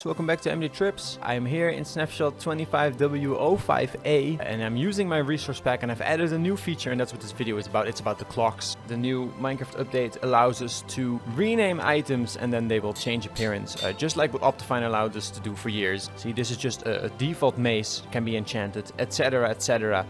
Welcome back to MD Trips. I'm here in snapshot 25W05A and I'm using my resource pack, and I've added a new feature, and that's what this video is about. It's about the clocks. The new Minecraft update allows us to rename items and then they will change appearance, just like what Optifine allowed us to do for years. See, this is just a default mace, can be enchanted, etc, etc.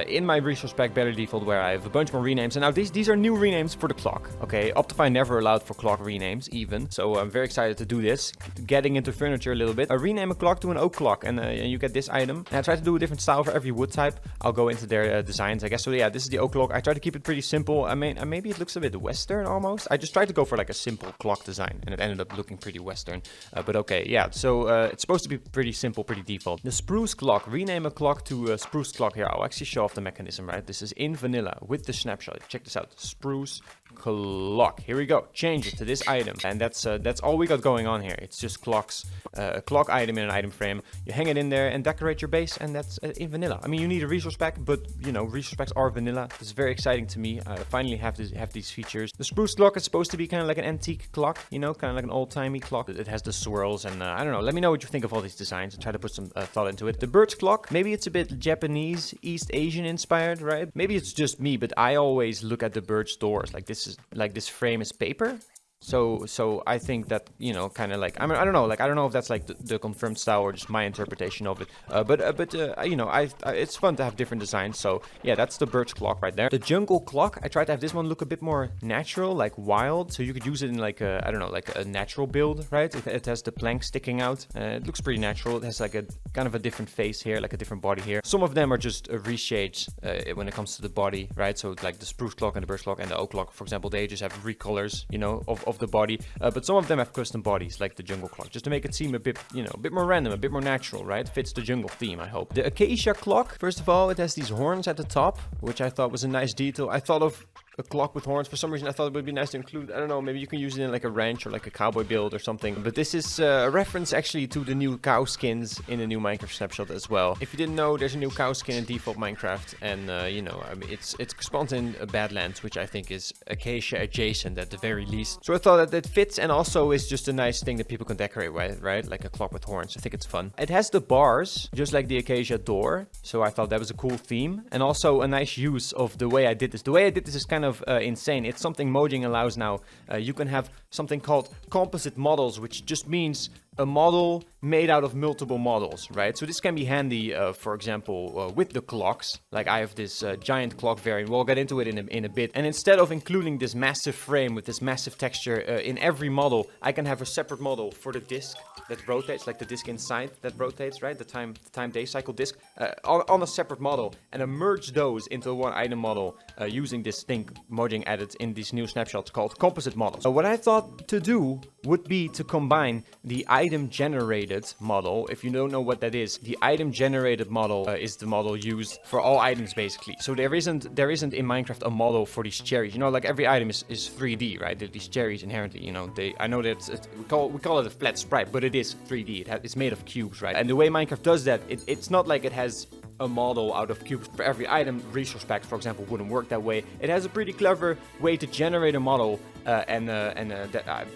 In my resource pack, better default, where I have a bunch more renames. And now these are new renames for the clock. Okay, Optifine never allowed for clock renames even. So I'm very excited to do this. Getting into furniture a little bit. I rename a clock to an oak clock, and you get this item. And I try to do a different style for every wood type. I'll go into their designs, I guess. So yeah, this is the oak clock. I try to keep it pretty simple. I mean, maybe it looks a bit Western almost. I just tried to go for like a simple clock design, and it ended up looking pretty Western. But okay, yeah. So it's supposed to be pretty simple, pretty default. The Spruce clock. Rename a clock to a Spruce clock here. I'll actually show off the mechanism, right? This is in vanilla with the snapshot. Check this out. Spruce clock. Here we go. Change it to this item, and that's all we got going on here. It's just clocks, a clock item in an item frame. You hang it in there and decorate your base, and that's in vanilla. I mean, you need a resource pack, but you know, resource packs are vanilla. It's very exciting to me. I finally have these features. The Spruce clock is supposed to be kind of like an antique clock, you know, kind of like an old-timey clock. It has the swirls, and I don't know. Let me know what you think of all these designs and try to put some thought into it. The Birch clock, maybe it's a bit Japanese, East Asian inspired, right? Maybe it's just me, but I always look at the Birch doors like this frame is paper. So I think that, you know, kind of like, I mean, I don't know if that's like the confirmed style or just my interpretation of it. But you know, it's fun to have different designs. So yeah, that's the Birch clock right there. The jungle clock, I tried to have this one look a bit more natural, like wild. So you could use it in like I don't know, like a natural build, right? It has the plank sticking out. It looks pretty natural. It has like a kind of a different face here, like a different body here. Some of them are just reshades when it comes to the body, right? So like the Spruce clock and the Birch clock and the oak clock, for example, they just have recolors, you know, of the body, but some of them have custom bodies, like the jungle clock, just to make it seem a bit, you know, a bit more random, a bit more natural, right? Fits the jungle theme, I hope. The Acacia clock, first of all, it has these horns at the top, which I thought was a nice detail. I thought of a clock with horns. For some reason, I thought it would be nice to include, I don't know, maybe you can use it in like a ranch or like a cowboy build or something. But this is a reference actually to the new cow skins in the new Minecraft snapshot as well. If you didn't know, there's a new cow skin in default Minecraft, and you know, I mean, it's spawned in Badlands, which I think is Acacia adjacent at the very least. So I thought that it fits, and also is just a nice thing that people can decorate with, right? Like a clock with horns. I think it's fun. It has the bars, just like the Acacia door. So I thought that was a cool theme, and also a nice use of the way I did this. The way I did this is kind of insane. It's something Mojang allows now. You can have something called composite models, which just means a model made out of multiple models, right? So this can be handy, for example, with the clocks. Like I have this giant clock variant. We'll get into it in a bit. And instead of including this massive frame with this massive texture in every model, I can have a separate model for the disc that rotates, like the disc inside that rotates, right? The time day cycle disc on a separate model, and I merge those into one item model using this thing Mojang added in these new snapshots called composite models. So what I thought to do would be to combine the item generated model. If you don't know what that is, the item generated model is the model used for all items basically. So there isn't in Minecraft a model for these cherries. You know, like every item is 3D, right? These cherries inherently, you know, I know that we call it a flat sprite, but it is 3D. It's made of cubes, right? And the way Minecraft does that, it's not like it has a model out of cubes for every item. Resource packs, for example, wouldn't work that way. It has a pretty clever way to generate a model, and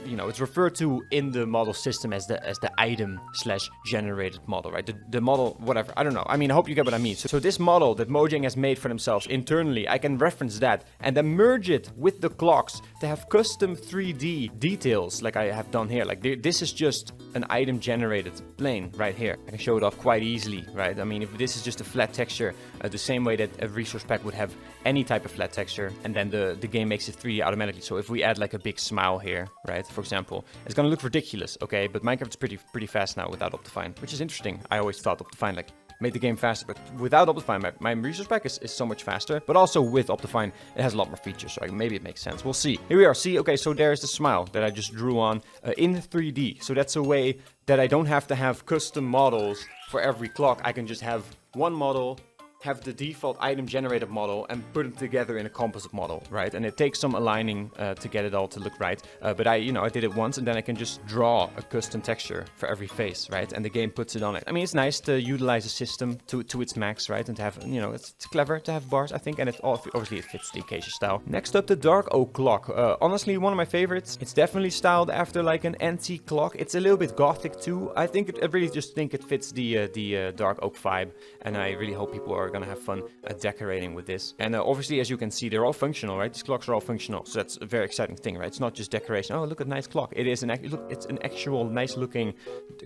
you know, it's referred to in the model system as the item / generated model, right? The model, whatever. I don't know. I mean, I hope you get what I mean. So this model that Mojang has made for themselves internally, I can reference that and then merge it with the clocks to have custom 3D details, like I have done here. Like this is just an item generated plane right here. I can show it off quite easily, right? I mean, if this is just a flat texture, the same way that a resource pack would have any type of flat texture, and then the game makes it 3D automatically. So if we add like a big smile here, right, for example, it's gonna look ridiculous, okay? But Minecraft's pretty fast now without Optifine, which is interesting. I always thought Optifine like made the game faster, but without Optifine, my resource pack is so much faster. But also with Optifine, it has a lot more features, so maybe it makes sense. We'll see. Here we are. See, okay, so there's the smile that I just drew on in 3D. So that's a way that I don't have to have custom models for every clock. I can just have one model have the default item generated model and put it together in a composite model, right? And it takes some aligning to get it all to look right. But I did it once, and then I can just draw a custom texture for every face, right? And the game puts it on it. I mean, it's nice to utilize a system to its max, right? And to have, it's clever to have bars, I think, and obviously it fits the Acacia style. Next up, the dark oak clock. Honestly, one of my favorites. It's definitely styled after like an antique clock. It's a little bit gothic too. I really just think it fits the dark oak vibe, and I really hope people are gonna have fun decorating with this. And obviously, as you can see, they're all functional, right? These clocks are all functional, so that's a very exciting thing, right? It's not just decoration. Oh, look at nice clock. It is it's an actual nice looking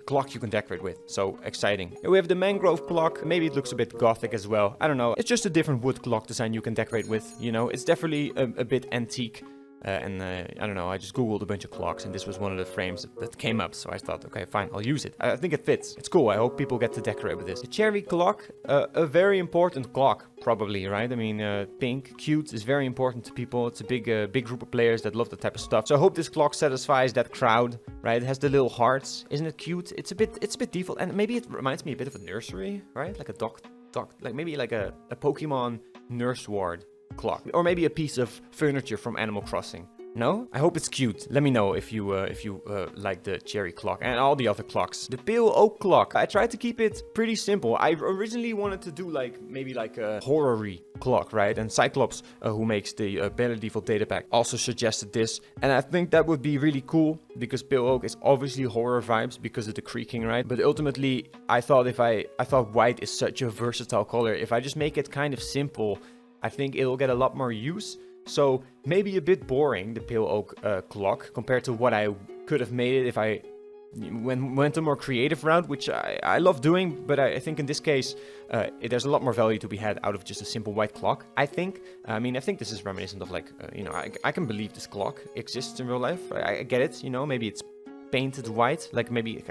clock you can decorate with. So exciting. And we have the Mangrove clock. Maybe it looks a bit gothic as well. I don't know. It's just a different wood clock design you can decorate with. It's definitely a bit antique. I don't know, I just googled a bunch of clocks and this was one of the frames that came up, so I thought, okay, fine, I'll use it. I think it fits. It's cool. I hope people get to decorate with this. The cherry clock, a very important clock, probably, right? I mean, pink, cute is very important to people. It's a big group of players that love that type of stuff. So I hope this clock satisfies that crowd, right? It has the little hearts. Isn't it cute? It's a bit default, and maybe it reminds me a bit of a nursery, right? Like a like maybe like a Pokemon nurse ward clock, or maybe a piece of furniture from Animal Crossing. No? I hope it's cute. Let me know if you like the cherry clock and all the other clocks. The pale oak clock. I tried to keep it pretty simple. I originally wanted to do maybe like a horror-y clock, right? And Cyclops, who makes the Better Default data pack, also suggested this. And I think that would be really cool because pale oak is obviously horror vibes because of the creaking, right? But ultimately, I thought white is such a versatile color. If I just make it kind of simple, I think it'll get a lot more use. So maybe a bit boring, the pale oak clock, compared to what I could have made it if I went a more creative route, which I love doing. But I think in this case, there's a lot more value to be had out of just a simple white clock, I think. I think this is reminiscent of like, I can believe this clock exists in real life. I get it, maybe it's painted white, like maybe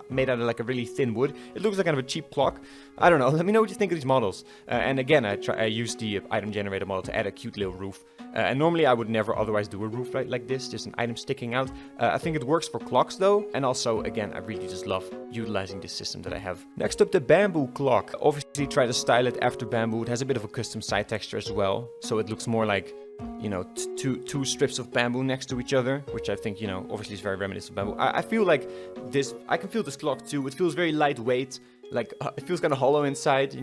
made out of like a really thin wood. It looks like kind of a cheap clock. I don't know. Let me know what you think of these models. And again, I used the item generator model to add a cute little roof. And normally I would never otherwise do a roof like this, just an item sticking out. I think it works for clocks though. And also, again, I really just love utilizing this system that I have. Next up, the bamboo clock. Obviously, try to style it after bamboo. It has a bit of a custom side texture as well. So it looks more like, two strips of bamboo next to each other, which I think, obviously is very reminiscent of bamboo. I feel like this, I can feel this clock too. It feels very lightweight, like it feels kind of hollow inside,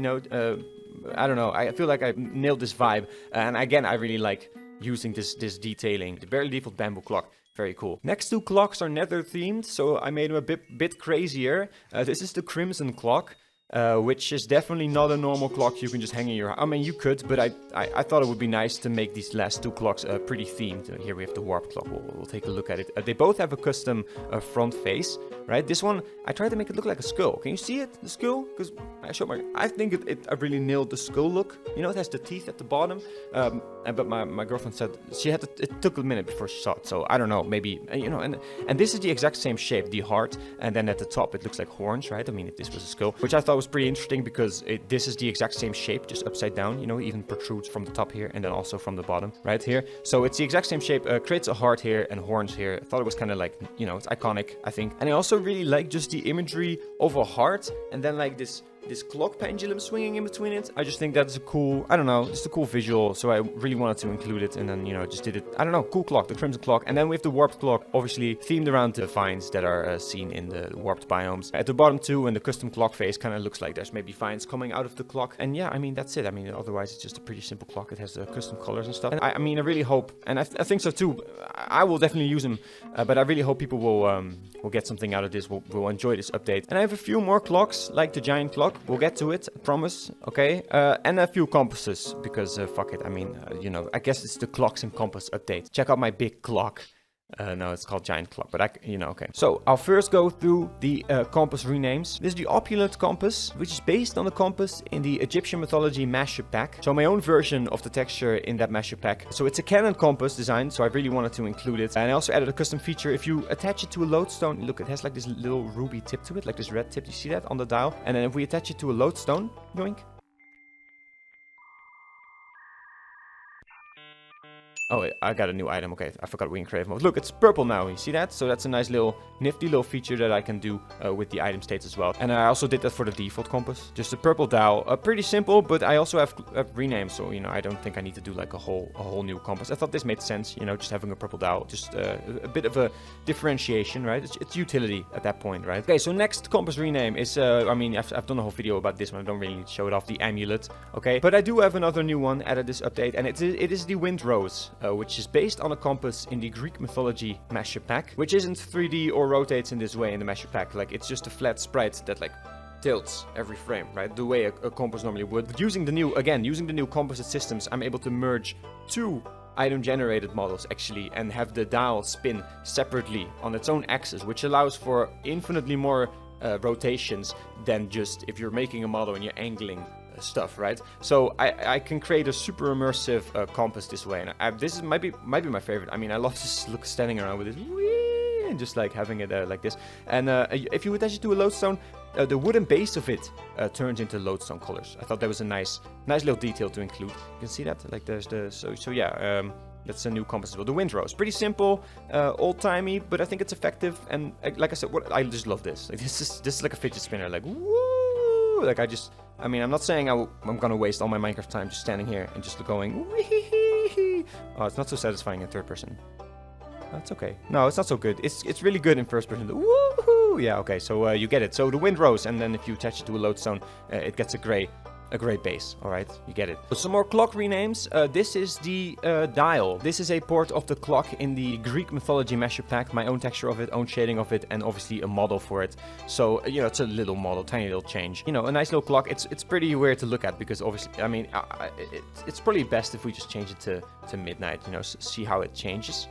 I don't know. I feel like I nailed this vibe. And again, I really like using this detailing. The Better Default bamboo clock. Very cool. Next two clocks are nether themed, so I made them a bit crazier. This is the crimson clock. Which is definitely not a normal clock you can just hang in your house. I mean, you could, but I thought it would be nice to make these last two clocks pretty themed. Here we have the warp clock. We'll take a look at it. They both have a custom front face, right? This one, I tried to make it look like a skull. Can you see it? The skull? Because I think I really nailed the skull look. It has the teeth at the bottom. But my girlfriend said it took a minute before she saw it. So I don't know, maybe, and this is the exact same shape, the heart. And then at the top, it looks like horns, right? I mean, if this was a skull, which I thought was pretty interesting because this is the exact same shape, just upside down, even protrudes from the top here and then also from the bottom right here. So it's the exact same shape, creates a heart here and horns here. I thought it was kind of like, it's iconic, I think. And I also really like just the imagery of a heart and then like this clock pendulum swinging in between it. I just think that's a cool, I don't know, just a cool visual. So I really wanted to include it and then, just did it. I don't know, cool clock, the crimson clock. And then we have the warped clock, obviously themed around the vines that are seen in the warped biomes. At the bottom too, and the custom clock face kind of looks like there's maybe vines coming out of the clock. And yeah, that's it. Otherwise it's just a pretty simple clock. It has custom colors and stuff. And I really hope, and I think so too, I will definitely use them, but I really hope people will get something out of this, will enjoy this update. And I have a few more clocks, like the giant clock. We'll get to it, I promise, okay? And a few compasses, because fuck it, I guess it's the clocks and compass update. Check out my big clock. No, it's called giant clock, but okay. So I'll first go through the compass renames. This is the Opulent compass, which is based on the compass in the Egyptian Mythology Mash-up Pack. So my own version of the texture in that Mash-up Pack. So it's a canon compass design, so I really wanted to include it. And I also added a custom feature. If you attach it to a lodestone, look, it has like this little ruby tip to it, like this red tip. You see that on the dial? And then if we attach it to a lodestone, yoink. Oh, I got a new item. Okay, I forgot we in creative mode. Look, it's purple now. You see that? So that's a nice little nifty little feature that I can do with the item states as well. And I also did that for the default compass. Just a purple dial. Pretty simple, but I also have renamed. So, you know, I don't think I need to do like a whole new compass. I thought this made sense, you know, just having a purple dial. Just a bit of a differentiation, right? It's utility at that point, right? Okay, so next compass rename is, I mean, I've done a whole video about this one. I don't really need to show it off, the amulet, okay? But I do have another new one added this update, and it is the wind rose. Which is based on a compass in the Greek mythology Mash-up Pack, which isn't 3D or rotates in this way in the Mash-up Pack. Like, it's just a flat sprite that like tilts every frame, right? The way a compass normally would. But using the new composite systems, I'm able to merge two item generated models actually and have the dial spin separately on its own axis, which allows for infinitely more rotations than just if you're making a model and you're angling stuff, right? So I can create a super immersive compass this way, and this might be my favorite. I mean, I love just standing around with this and just like having it like this. And if you attach it to a lodestone, the wooden base of it turns into lodestone colors. I thought that was a nice little detail to include. You can see that, like there's the so yeah. That's a new compass as well. The wind rose, pretty simple, old-timey, but I think it's effective. And like I said, I just love this. Like this is like a fidget spinner. Like woo! Like I mean, I'm not saying I'm gonna waste all my Minecraft time just standing here and just going wee. Oh, it's not so satisfying in third person. That's okay. No, it's not so good. It's really good in first person. Woohoo! Yeah, okay. So you get it. So the wind rose, and then if you attach it to a lodestone, it gets a gray base. All right, you get it. So some more clock renames. This is the dial. This is a port of the clock in the Greek mythology Mash-up Pack. My own texture of it, own shading of it, and obviously a model for it. So you know, it's a little model, tiny little change. You know, a nice little clock. It's pretty weird to look at because obviously, I mean, it's probably best if we just change it to midnight. You know, see how it changes.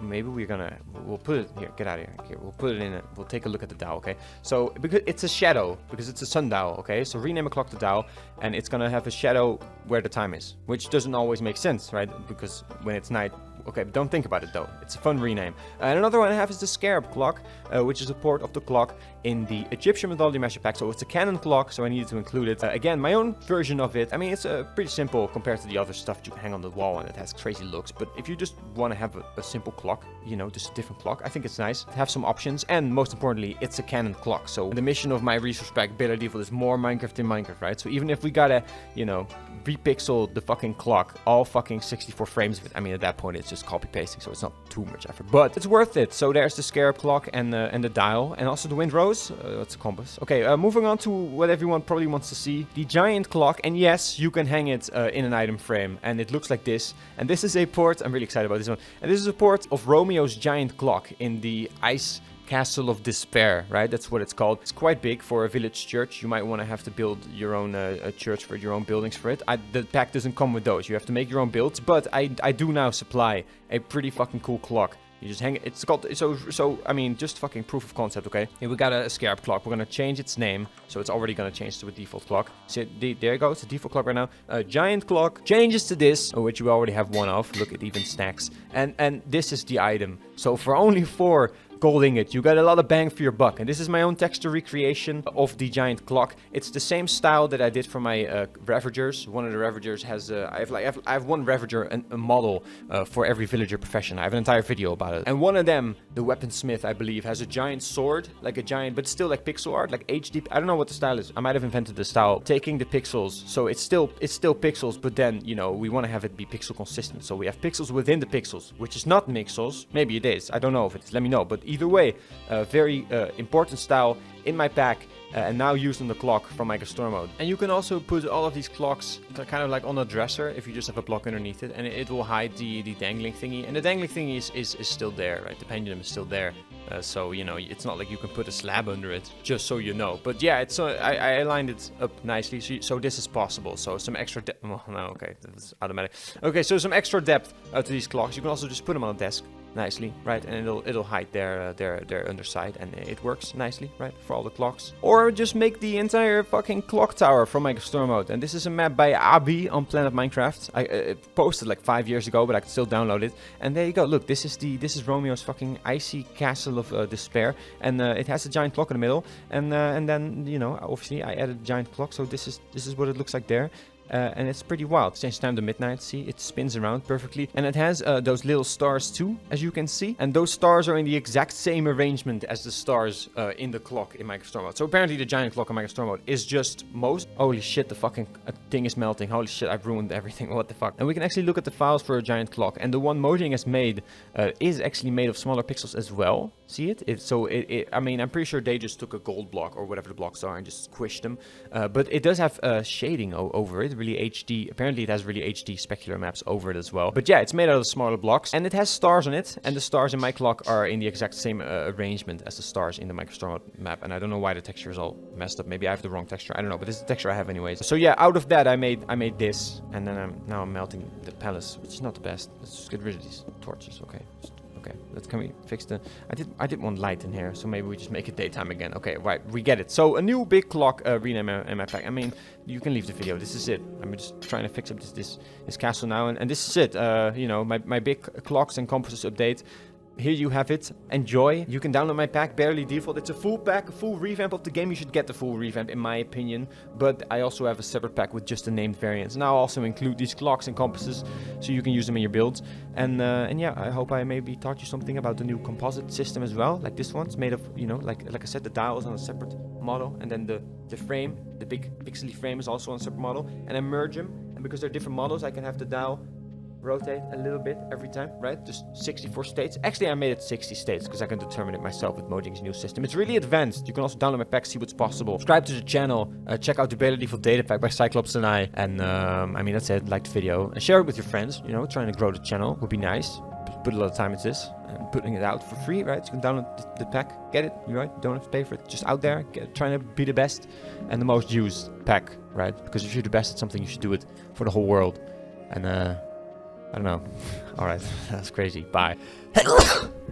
Maybe we'll put it here. Get out of here. Okay, we'll put it in. We'll take a look at the dial. Okay. So because it's a shadow, because it's a sundial. Okay. So rename a clock to dial, and it's gonna have a shadow where the time is, which doesn't always make sense, right? Because when it's night. Okay, but don't think about it though. It's a fun rename. And another one I have is the Scarab clock, which is a port of the clock in the Egyptian Mythology Mash-up Pack. So it's a canon clock, so I needed to include it. Again, my own version of it. I mean, it's pretty simple compared to the other stuff you can hang on the wall and it has crazy looks. But if you just want to have a simple clock, you know, just a different clock, I think it's nice to have some options. And most importantly, it's a canon clock. So the mission of my resource pack beta default is more Minecraft in Minecraft, right? So even if we gotta, you know, repixel the fucking clock, all fucking 64 frames of it. I mean, at that point, it's just copy pasting, so it's not too much effort, but it's worth it. So there's the Scarab clock and the dial, and also the wind rose. That's a compass. Okay, moving on to what everyone probably wants to see, the giant clock. And yes, you can hang it in an item frame, and it looks like this. And this is a port. I'm really excited about this one. And this is a port of Romeo's giant clock in the ice Castle of Despair, right? That's what it's called. It's quite big for a village church. You might want to have to build your own church for your own buildings for it. The pack doesn't come with those. You have to make your own builds, but I do now supply a pretty fucking cool clock. You just hang it. It's called, so I mean, just fucking proof of concept, okay? Here we got a Scarab clock. We're gonna change its name, so it's already gonna change to a default clock. So there you go, it's a default clock right now. Giant clock changes to this, which we already have one of. Look, it even stacks. And this is the item. So for only 4 gold ingot, you got a lot of bang for your buck. And this is my own texture recreation of the giant clock. It's the same style that I did for my Ravagers. One of the Ravagers has I have one Ravager, a model for every villager profession. I have an entire video about it. And one of them, the weaponsmith, I believe, has a giant sword, like a giant, but still like pixel art, like HD. I don't know what the style is. I might have invented the style, taking the pixels. So it's still pixels, but then, you know, we want to have it be pixel consistent. So we have pixels within the pixels, which is not mixels. Maybe it is. I don't know if it's. Let me know. But either way, very important style in my pack, and now used on the clock from my store mode. And you can also put all of these clocks kind of like on a dresser if you just have a block underneath it, and it will hide the dangling thingy. And the dangling thingy is still there, right? The pendulum is still there. So, you know, it's not like you can put a slab under it, just so you know. But yeah, it's I aligned it up nicely, so this is possible. So some extra depth. Oh, no, okay, that's automatic. Okay, so some extra depth to these clocks. You can also just put them on a desk nicely, right? And it'll hide their underside, and it works nicely, right, for all the clocks. Or just make the entire fucking clock tower from my store mode. And this is a map by Abi on Planet Minecraft. I posted like 5 years ago, but I can still download it. And there you go. Look, this is Romeo's fucking icy castle of despair, and it has a giant clock in the middle. And then, you know, obviously I added a giant clock, so this is what it looks like there. and it's pretty wild. Change time to midnight, see, it spins around perfectly. And it has those little stars too, as you can see. And those stars are in the exact same arrangement as the stars in the clock in Minecraft Storm Mode. So apparently the giant clock in Minecraft Storm Mode is just most... Holy shit, the fucking thing is melting. Holy shit, I've ruined everything. What the fuck? And we can actually look at the files for a giant clock. And the one Mojang has made is actually made of smaller pixels as well. See it? I mean, I'm pretty sure they just took a gold block or whatever the blocks are and just squished them. But it does have shading over it, really HD. Apparently it has really HD specular maps over it as well. But yeah, it's made out of smaller blocks and it has stars on it. And the stars in my clock are in the exact same arrangement as the stars in the Minecraft Storm Mode map. And I don't know why the texture is all messed up. Maybe I have the wrong texture. I don't know, but this is the texture I have anyways. So yeah, out of that I made this, and then now I'm melting the palace, which is not the best. Let's just get rid of these torches. Okay. Okay, can we fix the... I did want light in here, so maybe we just make it daytime again. Okay, right, we get it. So a new big clock rename in my pack. I mean, you can leave the video. This is it. I'm just trying to fix up this castle now, and this is it. You know, my big clocks and composites update. Here you have it. Enjoy. You can download my pack, barely default. It's a full pack, a full revamp of the game. You should get the full revamp, in my opinion. But I also have a separate pack with just the named variants. And I'll also include these clocks and compasses, so you can use them in your builds. And yeah, I hope I maybe taught you something about the new composite system as well. Like this one's made of, you know, like I said, the dial is on a separate model, and then the frame, the big pixely frame, is also on a separate model. And I merge them, and because they're different models, I can have the dial rotate a little bit every time, right? Just 64 states. Actually, I made it 60 states because I can determine it myself with Mojang's new system. It's really advanced. You can also download my pack, see what's possible. Subscribe to the channel. Check out the Barely Default Data Pack by Cyclops and I. And I mean, that's it. Like the video and share it with your friends. You know, trying to grow the channel would be nice. Put a lot of time into this. I'm putting it out for free, right? You can download the pack, get it, right? You don't have to pay for it. Just out there, trying to be the best and the most used pack, right? Because if you're the best at something, you should do it for the whole world. And I don't know. All right, that's crazy. Bye.